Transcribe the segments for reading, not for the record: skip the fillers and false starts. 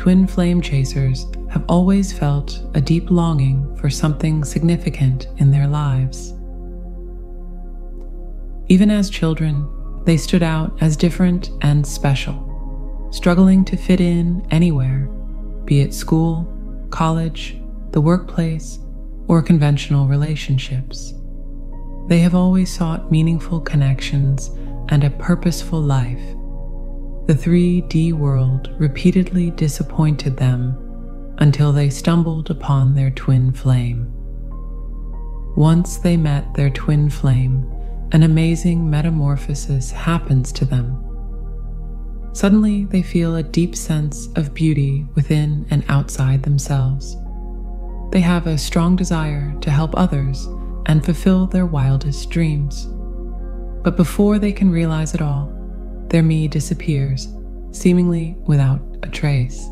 twin flame chasers have always felt a deep longing for something significant in their lives. Even as children, they stood out as different and special, struggling to fit in anywhere, be it school, college, the workplace, or conventional relationships. They have always sought meaningful connections and a purposeful life. The 3D world repeatedly disappointed them until they stumbled upon their twin flame. Once they met their twin flame, an amazing metamorphosis happens to them. Suddenly, they feel a deep sense of beauty within and outside themselves. They have a strong desire to help others and fulfill their wildest dreams. But before they can realize it all, their me disappears, seemingly without a trace.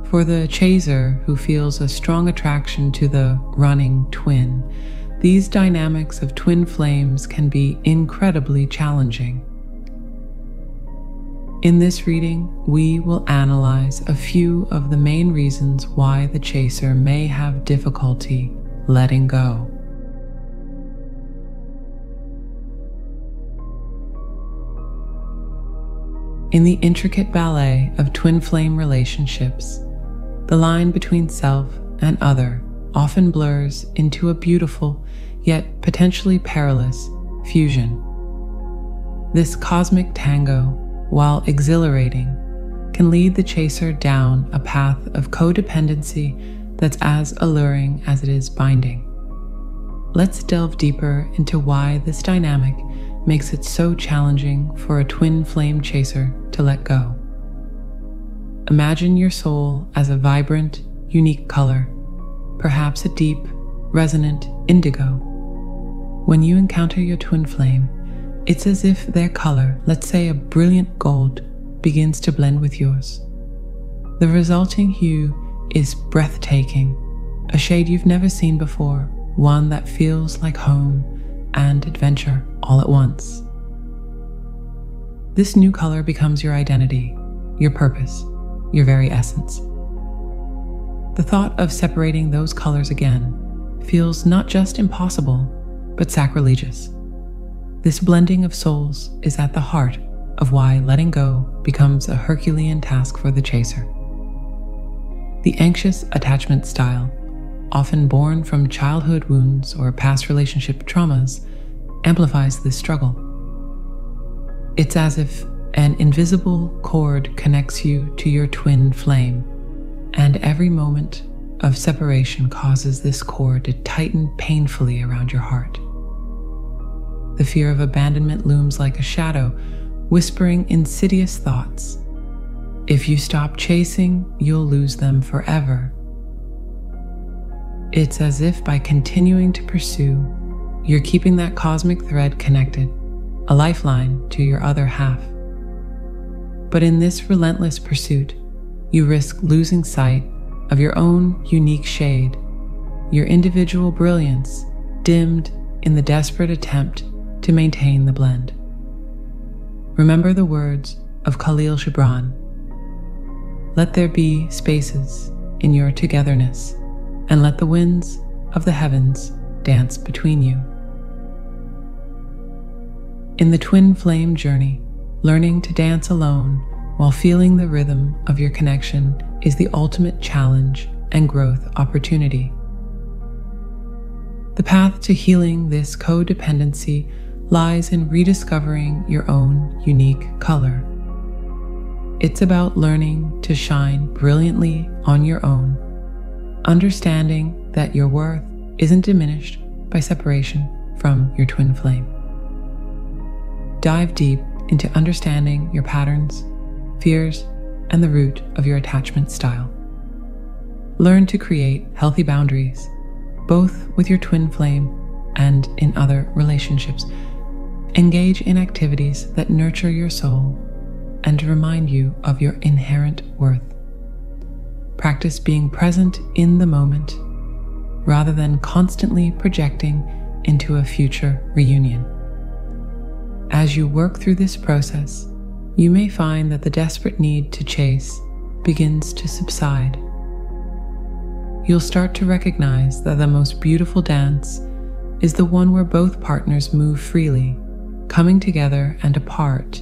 For the chaser who feels a strong attraction to the running twin, these dynamics of twin flames can be incredibly challenging. In this reading, we will analyze a few of the main reasons why the chaser may have difficulty letting go. In the intricate ballet of twin flame relationships, the line between self and other often blurs into a beautiful, yet potentially perilous, fusion. This cosmic tango, while exhilarating, can lead the chaser down a path of codependency that's as alluring as it is binding. Let's delve deeper into why this dynamic makes it so challenging for a twin flame chaser to let go. Imagine your soul as a vibrant, unique color, perhaps a deep, resonant indigo. When you encounter your twin flame, it's as if their color, let's say a brilliant gold, begins to blend with yours. The resulting hue is breathtaking, a shade you've never seen before, one that feels like home and adventure all at once. This new color becomes your identity, your purpose, your very essence. The thought of separating those colors again feels not just impossible, but sacrilegious. This blending of souls is at the heart of why letting go becomes a Herculean task for the chaser. The anxious attachment style, often born from childhood wounds or past relationship traumas, amplifies this struggle. It's as if an invisible cord connects you to your twin flame, and every moment of separation causes this cord to tighten painfully around your heart. The fear of abandonment looms like a shadow, whispering insidious thoughts. If you stop chasing, you'll lose them forever. It's as if by continuing to pursue, you're keeping that cosmic thread connected, a lifeline to your other half. But in this relentless pursuit, you risk losing sight of your own unique shade, your individual brilliance dimmed in the desperate attempt to maintain the blend. Remember the words of Khalil Gibran: "Let there be spaces in your togetherness, and let the winds of the heavens dance between you." In the twin flame journey, learning to dance alone while feeling the rhythm of your connection is the ultimate challenge and growth opportunity. The path to healing this codependency lies in rediscovering your own unique color. It's about learning to shine brilliantly on your own, understanding that your worth isn't diminished by separation from your twin flame. Dive deep into understanding your patterns, fears, and the root of your attachment style. Learn to create healthy boundaries, both with your twin flame and in other relationships. Engage in activities that nurture your soul and remind you of your inherent worth. Practice being present in the moment rather than constantly projecting into a future reunion. As you work through this process, you may find that the desperate need to chase begins to subside. You'll start to recognize that the most beautiful dance is the one where both partners move freely, coming together and apart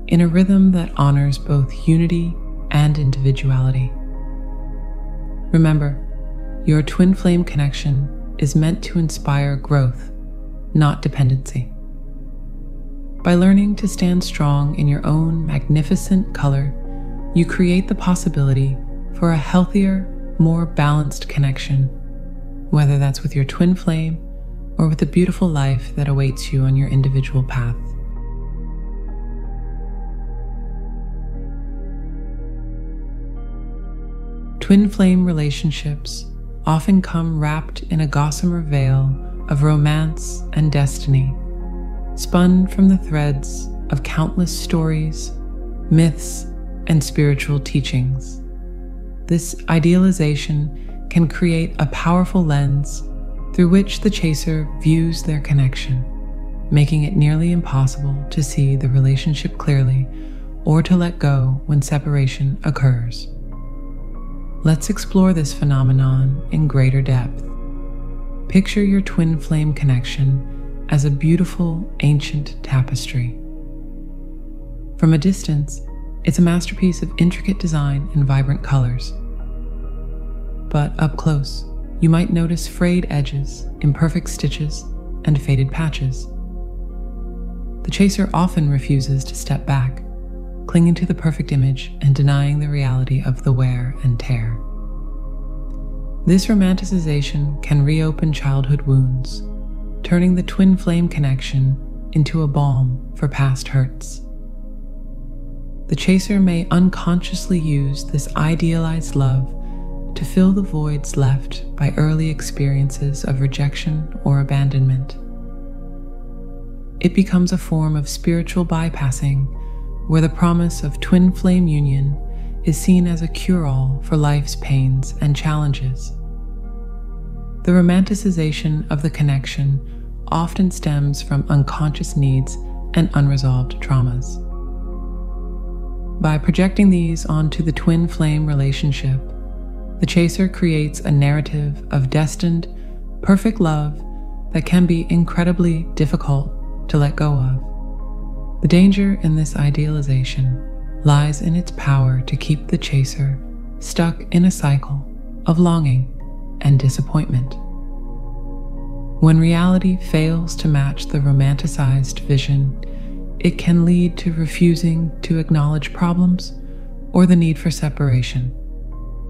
in a rhythm that honors both unity and individuality. Remember, your twin flame connection is meant to inspire growth, not dependency. By learning to stand strong in your own magnificent color, you create the possibility for a healthier, more balanced connection, whether that's with your twin flame or with the beautiful life that awaits you on your individual path. Twin flame relationships often come wrapped in a gossamer veil of romance and destiny, spun from the threads of countless stories, myths, and spiritual teachings. This idealization can create a powerful lens through which the chaser views their connection, making it nearly impossible to see the relationship clearly or to let go when separation occurs. Let's explore this phenomenon in greater depth. Picture your twin flame connection as a beautiful, ancient tapestry. From a distance, it's a masterpiece of intricate design and vibrant colors. But up close, you might notice frayed edges, imperfect stitches, and faded patches. The chaser often refuses to step back, clinging to the perfect image and denying the reality of the wear and tear. This romanticization can reopen childhood wounds, turning the twin flame connection into a balm for past hurts. The chaser may unconsciously use this idealized love to fill the voids left by early experiences of rejection or abandonment. It becomes a form of spiritual bypassing, where the promise of twin flame union is seen as a cure-all for life's pains and challenges. The romanticization of the connection often stems from unconscious needs and unresolved traumas. By projecting these onto the twin flame relationship, the chaser creates a narrative of destined, perfect love that can be incredibly difficult to let go of. The danger in this idealization lies in its power to keep the chaser stuck in a cycle of longing and disappointment. When reality fails to match the romanticized vision, it can lead to refusing to acknowledge problems or the need for separation,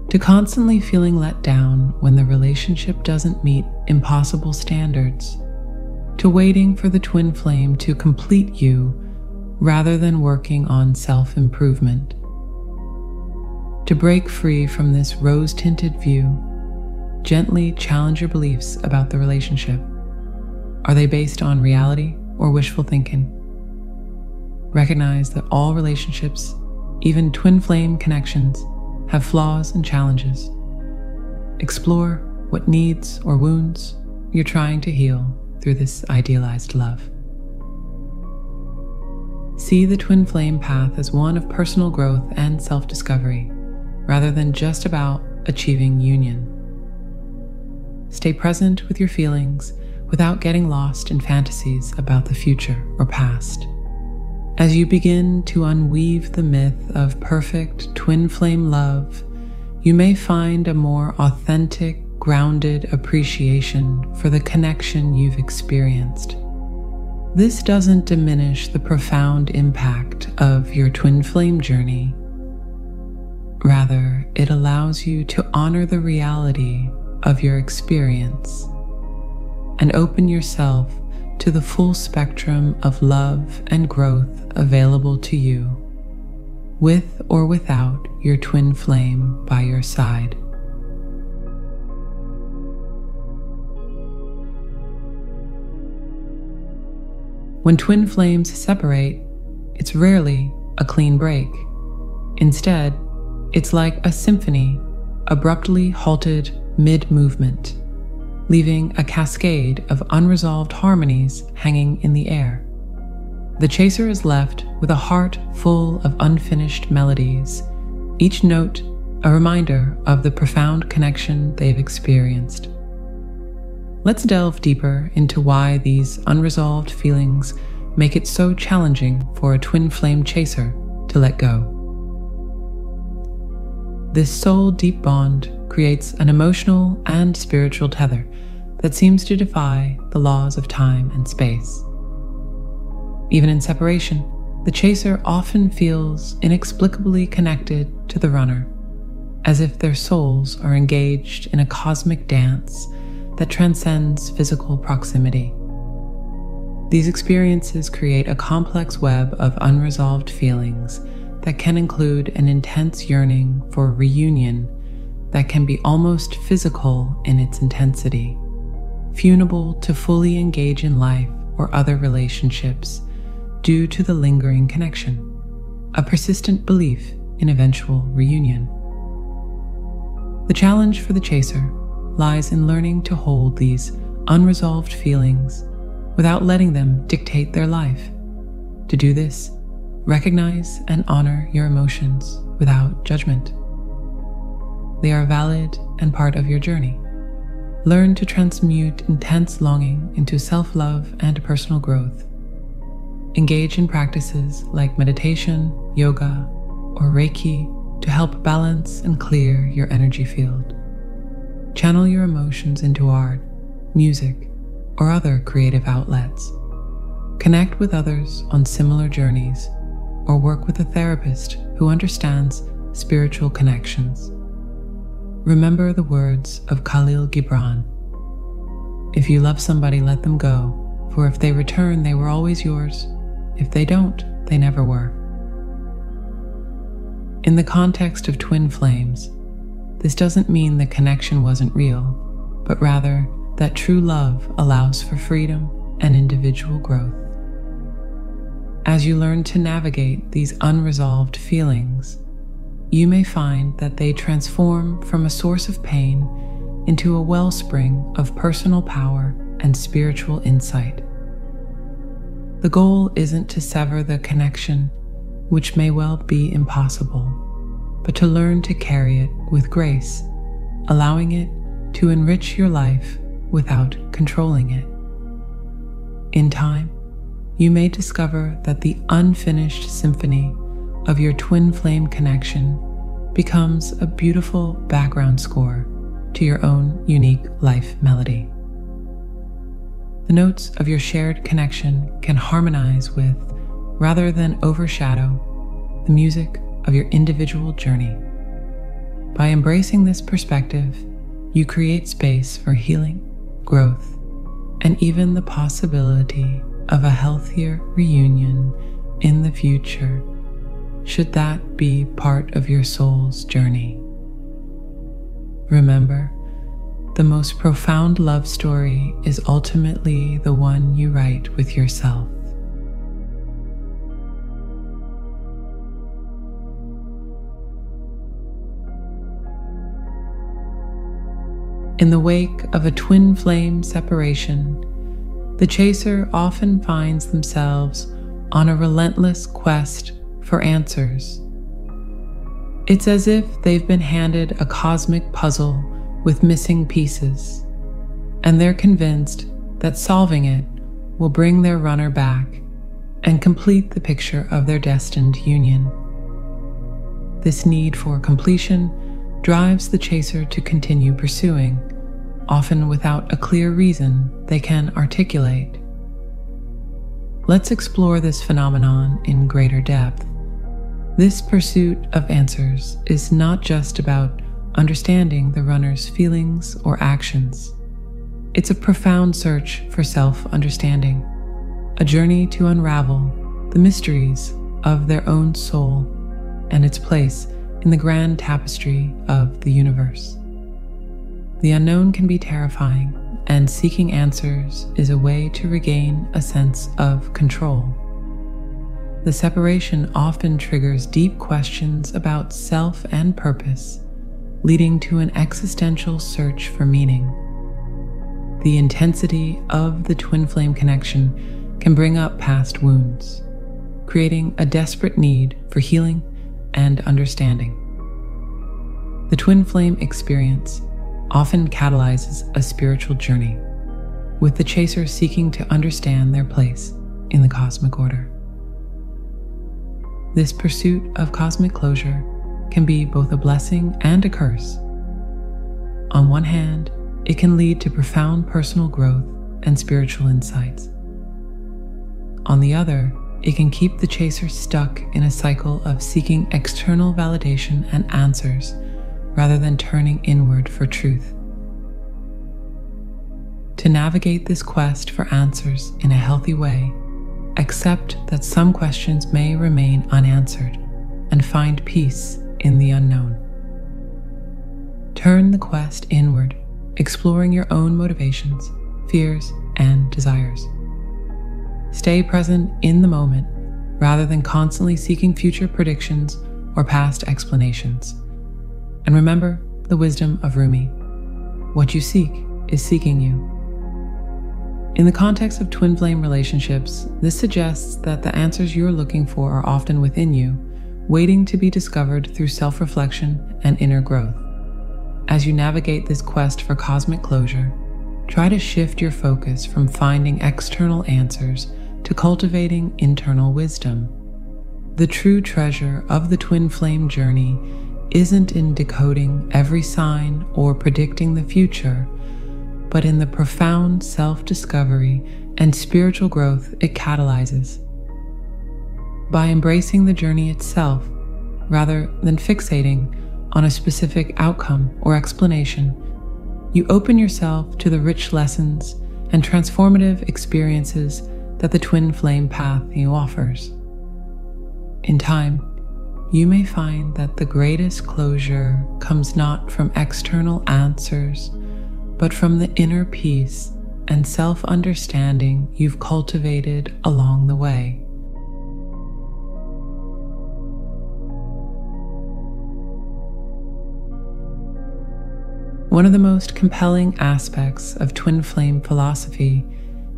to constantly feeling let down when the relationship doesn't meet impossible standards, to waiting for the twin flame to complete you rather than working on self-improvement. To break free from this rose-tinted view, gently challenge your beliefs about the relationship. Are they based on reality or wishful thinking? Recognize that all relationships, even twin flame connections, have flaws and challenges. Explore what needs or wounds you're trying to heal through this idealized love. See the twin flame path as one of personal growth and self-discovery, rather than just about achieving union. Stay present with your feelings without getting lost in fantasies about the future or past. As you begin to unweave the myth of perfect twin flame love, you may find a more authentic, grounded appreciation for the connection you've experienced. This doesn't diminish the profound impact of your twin flame journey. Rather, it allows you to honor the reality of your experience and open yourself to the full spectrum of love and growth available to you, with or without your twin flame by your side. When twin flames separate, it's rarely a clean break. Instead, it's like a symphony abruptly halted mid-movement, leaving a cascade of unresolved harmonies hanging in the air. The chaser is left with a heart full of unfinished melodies, each note a reminder of the profound connection they've experienced. Let's delve deeper into why these unresolved feelings make it so challenging for a twin flame chaser to let go. This soul-deep bond creates an emotional and spiritual tether that seems to defy the laws of time and space. Even in separation, the chaser often feels inexplicably connected to the runner, as if their souls are engaged in a cosmic dance that transcends physical proximity. These experiences create a complex web of unresolved feelings that can include an intense yearning for reunion that can be almost physical in its intensity, funable to fully engage in life or other relationships due to the lingering connection, a persistent belief in eventual reunion. The challenge for the chaser lies in learning to hold these unresolved feelings without letting them dictate their life. To do this, recognize and honor your emotions without judgment. They are valid and part of your journey. Learn to transmute intense longing into self-love and personal growth. Engage in practices like meditation, yoga, or Reiki to help balance and clear your energy field. Channel your emotions into art, music, or other creative outlets. Connect with others on similar journeys, or work with a therapist who understands spiritual connections. Remember the words of Khalil Gibran: "If you love somebody, let them go, for if they return, they were always yours. If they don't, they never were." In the context of twin flames, this doesn't mean the connection wasn't real, but rather that true love allows for freedom and individual growth. As you learn to navigate these unresolved feelings, you may find that they transform from a source of pain into a wellspring of personal power and spiritual insight. The goal isn't to sever the connection, which may well be impossible, but to learn to carry it with grace, allowing it to enrich your life without controlling it. In time, you may discover that the unfinished symphony of your twin flame connection becomes a beautiful background score to your own unique life melody. The notes of your shared connection can harmonize with, rather than overshadow, the music of your individual journey. By embracing this perspective, you create space for healing, growth, and even the possibility of a healthier reunion in the future, should that be part of your soul's journey. Remember, the most profound love story is ultimately the one you write with yourself. In the wake of a twin flame separation, the chaser often finds themselves on a relentless quest for answers. It's as if they've been handed a cosmic puzzle with missing pieces, and they're convinced that solving it will bring their runner back and complete the picture of their destined union. This need for completion drives the chaser to continue pursuing, often without a clear reason they can articulate. Let's explore this phenomenon in greater depth. This pursuit of answers is not just about understanding the runner's feelings or actions. It's a profound search for self-understanding, a journey to unravel the mysteries of their own soul and its place in the grand tapestry of the universe. The unknown can be terrifying, and seeking answers is a way to regain a sense of control. The separation often triggers deep questions about self and purpose, leading to an existential search for meaning. The intensity of the twin flame connection can bring up past wounds, creating a desperate need for healing and understanding. The twin flame experience often catalyzes a spiritual journey, with the chaser seeking to understand their place in the cosmic order. This pursuit of cosmic closure can be both a blessing and a curse. On one hand, it can lead to profound personal growth and spiritual insights. On the other, it can keep the chaser stuck in a cycle of seeking external validation and answers rather than turning inward for truth. To navigate this quest for answers in a healthy way, accept that some questions may remain unanswered and find peace in the unknown. Turn the quest inward, exploring your own motivations, fears, and desires. Stay present in the moment rather than constantly seeking future predictions or past explanations. And remember the wisdom of Rumi: what you seek is seeking you. In the context of twin flame relationships, this suggests that the answers you're looking for are often within you, waiting to be discovered through self-reflection and inner growth. As you navigate this quest for cosmic closure, try to shift your focus from finding external answers to cultivating internal wisdom. The true treasure of the twin flame journey isn't in decoding every sign or predicting the future, but in the profound self-discovery and spiritual growth it catalyzes. By embracing the journey itself, rather than fixating on a specific outcome or explanation, you open yourself to the rich lessons and transformative experiences that the twin flame path offers. In time, you may find that the greatest closure comes not from external answers, but from the inner peace and self-understanding you've cultivated along the way. One of the most compelling aspects of twin flame philosophy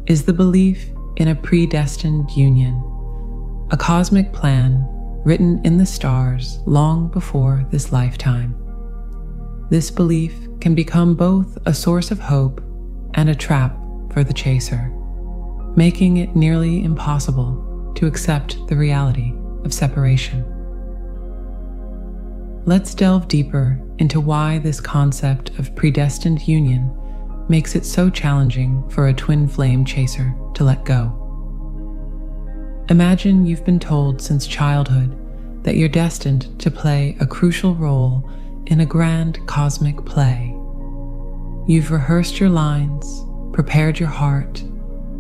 is the belief in a predestined union, a cosmic plan written in the stars long before this lifetime. This belief can become both a source of hope and a trap for the chaser, making it nearly impossible to accept the reality of separation. Let's delve deeper into why this concept of predestined union makes it so challenging for a twin flame chaser to let go. Imagine you've been told since childhood that you're destined to play a crucial role in a grand cosmic play. You've rehearsed your lines, prepared your heart,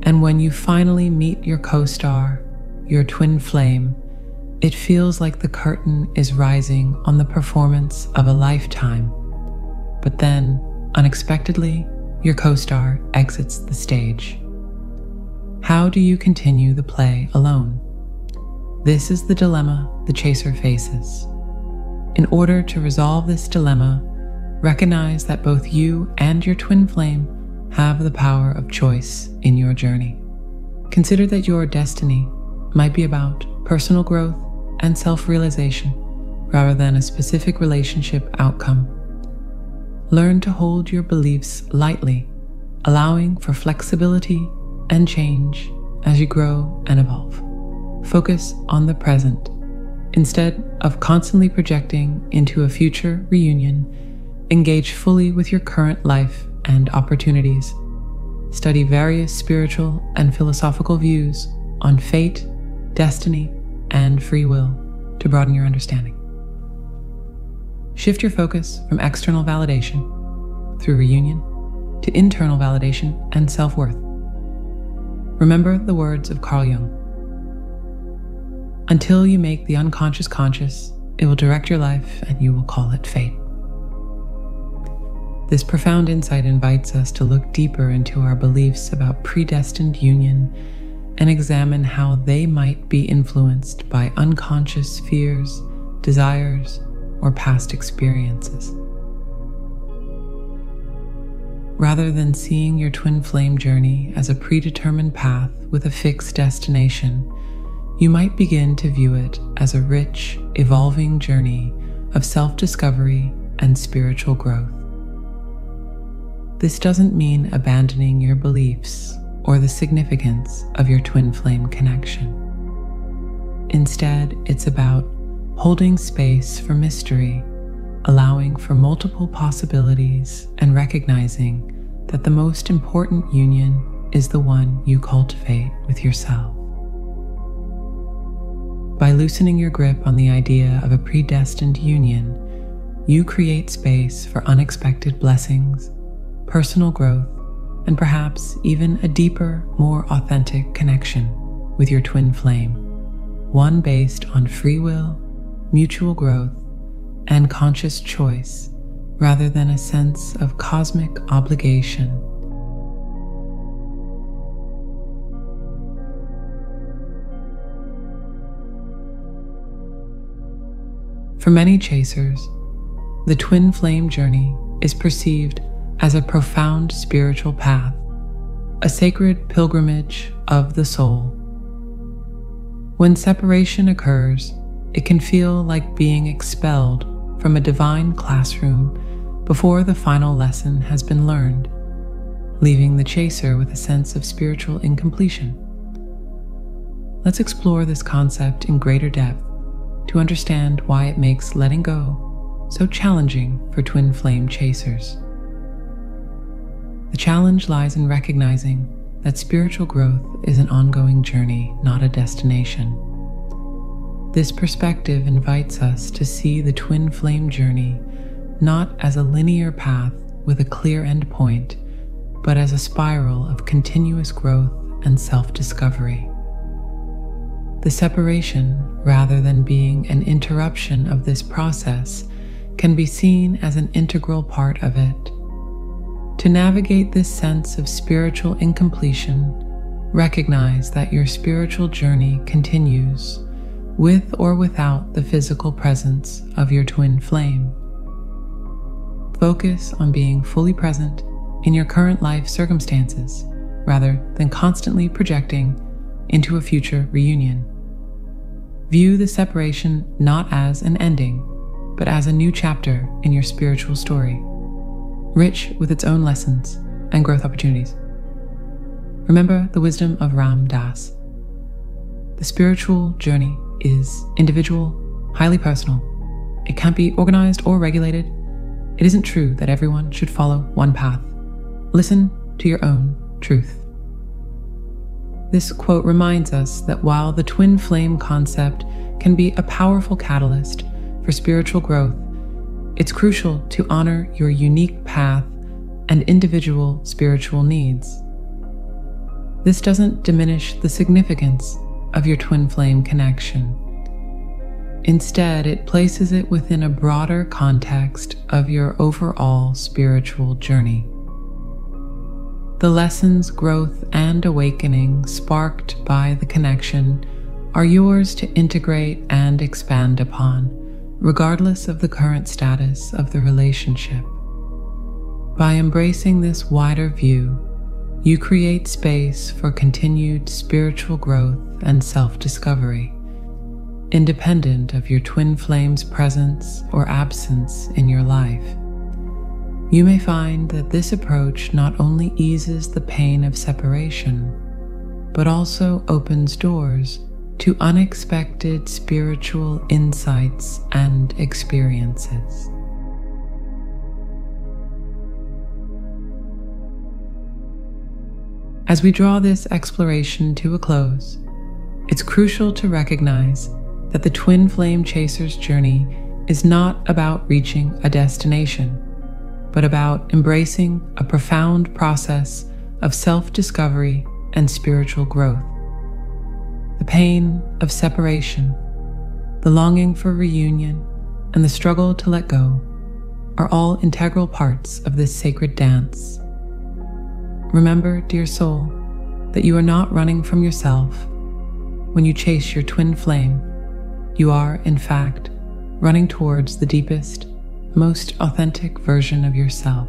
and when you finally meet your co-star, your twin flame, it feels like the curtain is rising on the performance of a lifetime. But then, unexpectedly, your co-star exits the stage. How do you continue the play alone? This is the dilemma the chaser faces. In order to resolve this dilemma, recognize that both you and your twin flame have the power of choice in your journey. Consider that your destiny might be about personal growth and self-realization rather than a specific relationship outcome. Learn to hold your beliefs lightly, allowing for flexibility and change as you grow and evolve. Focus on the present. Instead of constantly projecting into a future reunion, engage fully with your current life and opportunities. Study various spiritual and philosophical views on fate, destiny, and free will to broaden your understanding. Shift your focus from external validation through reunion to internal validation and self-worth. Remember the words of Carl Jung: until you make the unconscious conscious, it will direct your life and you will call it fate. This profound insight invites us to look deeper into our beliefs about predestined union and examine how they might be influenced by unconscious fears, desires, or past experiences. Rather than seeing your twin flame journey as a predetermined path with a fixed destination, you might begin to view it as a rich, evolving journey of self-discovery and spiritual growth. This doesn't mean abandoning your beliefs or the significance of your twin flame connection. Instead, it's about holding space for mystery, allowing for multiple possibilities, and recognizing that the most important union is the one you cultivate with yourself. By loosening your grip on the idea of a predestined union, you create space for unexpected blessings, personal growth, and perhaps even a deeper, more authentic connection with your twin flame, one based on free will, mutual growth, and conscious choice, rather than a sense of cosmic obligation. For many chasers, the twin flame journey is perceived as a profound spiritual path, a sacred pilgrimage of the soul. When separation occurs, it can feel like being expelled from a divine classroom before the final lesson has been learned, leaving the chaser with a sense of spiritual incompletion. Let's explore this concept in greater depth to understand why it makes letting go so challenging for twin flame chasers. The challenge lies in recognizing that spiritual growth is an ongoing journey, not a destination. This perspective invites us to see the twin flame journey not as a linear path with a clear endpoint, but as a spiral of continuous growth and self-discovery. The separation, rather than being an interruption of this process, can be seen as an integral part of it. To navigate this sense of spiritual incompletion, recognize that your spiritual journey continues, with or without the physical presence of your twin flame. Focus on being fully present in your current life circumstances, rather than constantly projecting into a future reunion. View the separation not as an ending, but as a new chapter in your spiritual story, rich with its own lessons and growth opportunities. Remember the wisdom of Ram Dass. The spiritual journey is individual, highly personal. It can't be organized or regulated. It isn't true that everyone should follow one path. Listen to your own truth. This quote reminds us that while the twin flame concept can be a powerful catalyst for spiritual growth, it's crucial to honor your unique path and individual spiritual needs. This doesn't diminish the significance of your twin flame connection. Instead, it places it within a broader context of your overall spiritual journey. The lessons, growth, and awakening sparked by the connection are yours to integrate and expand upon, regardless of the current status of the relationship. By embracing this wider view, you create space for continued spiritual growth and self-discovery, independent of your twin flame's presence or absence in your life. You may find that this approach not only eases the pain of separation, but also opens doors to unexpected spiritual insights and experiences. As we draw this exploration to a close, it's crucial to recognize that the twin flame chaser's journey is not about reaching a destination, but about embracing a profound process of self-discovery and spiritual growth. The pain of separation, the longing for reunion, and the struggle to let go are all integral parts of this sacred dance. Remember, dear soul, that you are not running from yourself. When you chase your twin flame, you are, in fact, running towards the deepest, most authentic version of yourself.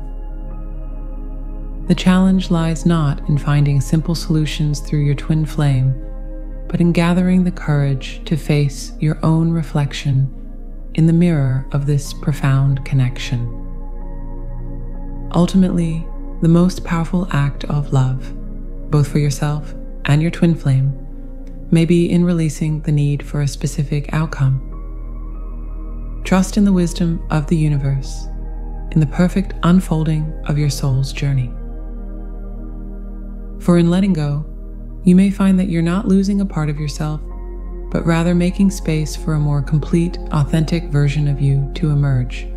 The challenge lies not in finding simple solutions through your twin flame, but in gathering the courage to face your own reflection in the mirror of this profound connection. Ultimately, the most powerful act of love, both for yourself and your twin flame, may be in releasing the need for a specific outcome. Trust in the wisdom of the universe, in the perfect unfolding of your soul's journey. For in letting go, you may find that you're not losing a part of yourself, but rather making space for a more complete, authentic version of you to emerge.